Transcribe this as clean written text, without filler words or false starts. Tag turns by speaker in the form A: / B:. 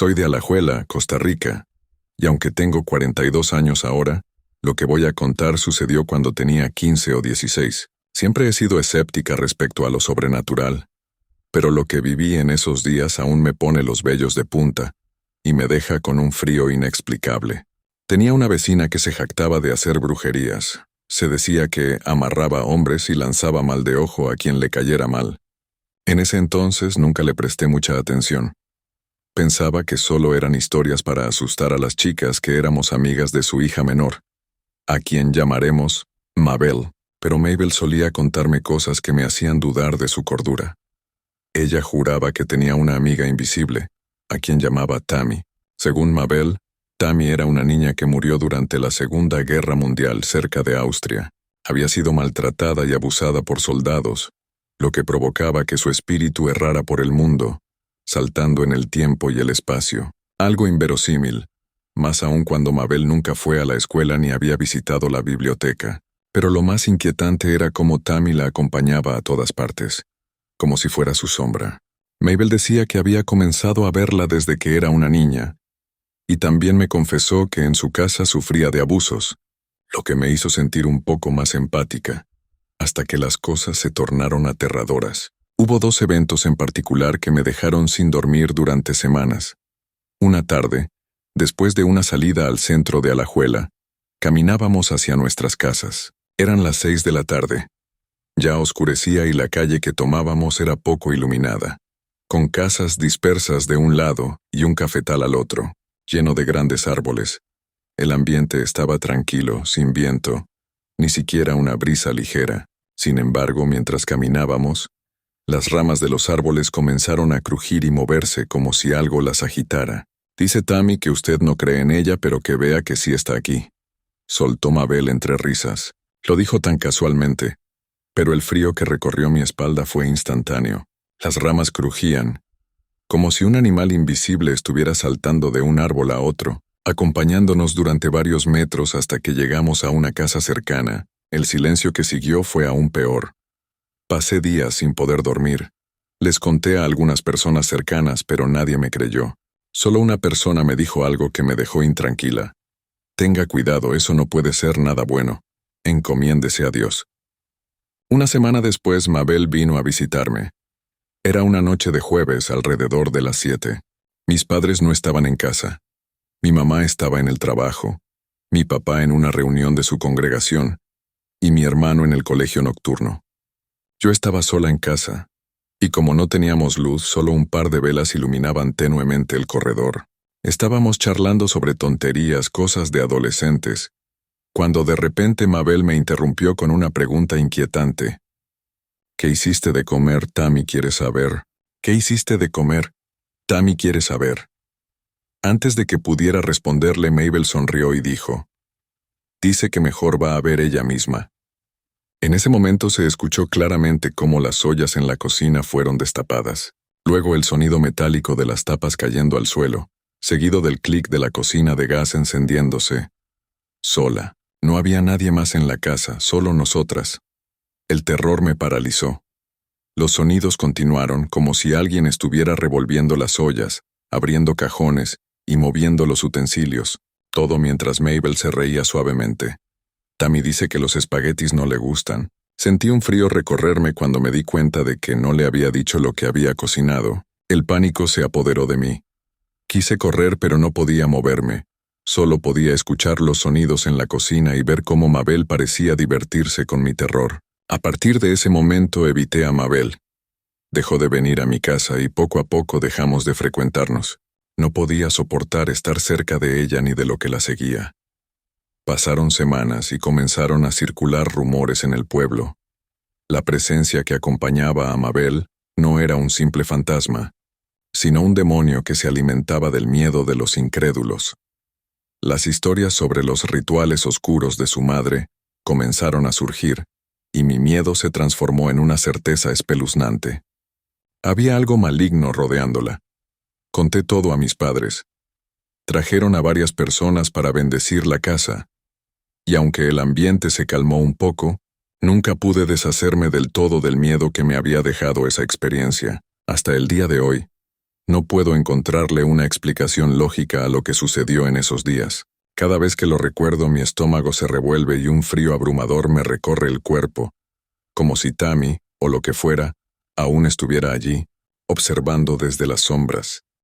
A: Soy de Alajuela, Costa Rica, y aunque tengo 42 años ahora, lo que voy a contar sucedió cuando tenía 15 o 16. Siempre he sido escéptica respecto a lo sobrenatural, pero lo que viví en esos días aún me pone los vellos de punta y me deja con un frío inexplicable. Tenía una vecina que se jactaba de hacer brujerías. Se decía que amarraba hombres y lanzaba mal de ojo a quien le cayera mal. En ese entonces nunca le presté mucha atención. Pensaba que solo eran historias para asustar a las chicas que éramos amigas de su hija menor, a quien llamaremos Mabel, pero Mabel solía contarme cosas que me hacían dudar de su cordura. Ella juraba que tenía una amiga invisible, a quien llamaba Tammy. Según Mabel, Tammy era una niña que murió durante la Segunda Guerra Mundial cerca de Austria. Había sido maltratada y abusada por soldados, lo que provocaba que su espíritu errara por el mundo, saltando en el tiempo y el espacio. Algo inverosímil, más aún cuando Mabel nunca fue a la escuela ni había visitado la biblioteca. Pero lo más inquietante era cómo Tammy la acompañaba a todas partes, como si fuera su sombra. Mabel decía que había comenzado a verla desde que era una niña, y también me confesó que en su casa sufría de abusos, lo que me hizo sentir un poco más empática, hasta que las cosas se tornaron aterradoras. Hubo 2 eventos en particular que me dejaron sin dormir durante semanas. Una tarde, después de una salida al centro de Alajuela, caminábamos hacia nuestras casas. Eran las 6 de la tarde. Ya oscurecía y la calle que tomábamos era poco iluminada, con casas dispersas de un lado y un cafetal al otro, lleno de grandes árboles. El ambiente estaba tranquilo, sin viento, ni siquiera una brisa ligera. Sin embargo, mientras caminábamos, las ramas de los árboles comenzaron a crujir y moverse como si algo las agitara. Dice Tammy que usted no cree en ella, pero que vea que sí está aquí. Soltó Mabel entre risas. Lo dijo tan casualmente, pero el frío que recorrió mi espalda fue instantáneo. Las ramas crujían, como si un animal invisible estuviera saltando de un árbol a otro, acompañándonos durante varios metros hasta que llegamos a una casa cercana. El silencio que siguió fue aún peor. Pasé días sin poder dormir. Les conté a algunas personas cercanas, pero nadie me creyó. Solo una persona me dijo algo que me dejó intranquila. Tenga cuidado, eso no puede ser nada bueno. Encomiéndese a Dios. Una semana después, Mabel vino a visitarme. Era una noche de jueves, alrededor de las 7. Mis padres no estaban en casa. Mi mamá estaba en el trabajo, mi papá en una reunión de su congregación, y mi hermano en el colegio nocturno. Yo estaba sola en casa, y como no teníamos luz, solo un par de velas iluminaban tenuemente el corredor. Estábamos charlando sobre tonterías, cosas de adolescentes, cuando de repente Mabel me interrumpió con una pregunta inquietante. ¿Qué hiciste de comer? Tammy quiere saber. ¿Qué hiciste de comer? Tammy quiere saber. Antes de que pudiera responderle, Mabel sonrió y dijo, dice que mejor va a ver ella misma. En ese momento se escuchó claramente cómo las ollas en la cocina fueron destapadas. Luego el sonido metálico de las tapas cayendo al suelo, seguido del clic de la cocina de gas encendiéndose. Sola. No había nadie más en la casa, solo nosotras. El terror me paralizó. Los sonidos continuaron como si alguien estuviera revolviendo las ollas, abriendo cajones y moviendo los utensilios, todo mientras Mabel se reía suavemente. Tammy dice que los espaguetis no le gustan. Sentí un frío recorrerme cuando me di cuenta de que no le había dicho lo que había cocinado. El pánico se apoderó de mí. Quise correr, pero no podía moverme. Solo podía escuchar los sonidos en la cocina y ver cómo Mabel parecía divertirse con mi terror. A partir de ese momento evité a Mabel. Dejó de venir a mi casa y poco a poco dejamos de frecuentarnos. No podía soportar estar cerca de ella ni de lo que la seguía. Pasaron semanas y comenzaron a circular rumores en el pueblo. La presencia que acompañaba a Mabel no era un simple fantasma, sino un demonio que se alimentaba del miedo de los incrédulos. Las historias sobre los rituales oscuros de su madre comenzaron a surgir, y mi miedo se transformó en una certeza espeluznante. Había algo maligno rodeándola. Conté todo a mis padres. Trajeron a varias personas para bendecir la casa, y aunque el ambiente se calmó un poco, nunca pude deshacerme del todo del miedo que me había dejado esa experiencia. Hasta el día de hoy, No puedo encontrarle una explicación lógica a lo que sucedió en esos días. Cada vez que lo recuerdo, mi estómago se revuelve y un frío abrumador me recorre el cuerpo, como si Tammy, o lo que fuera, aún estuviera allí, observando desde las sombras.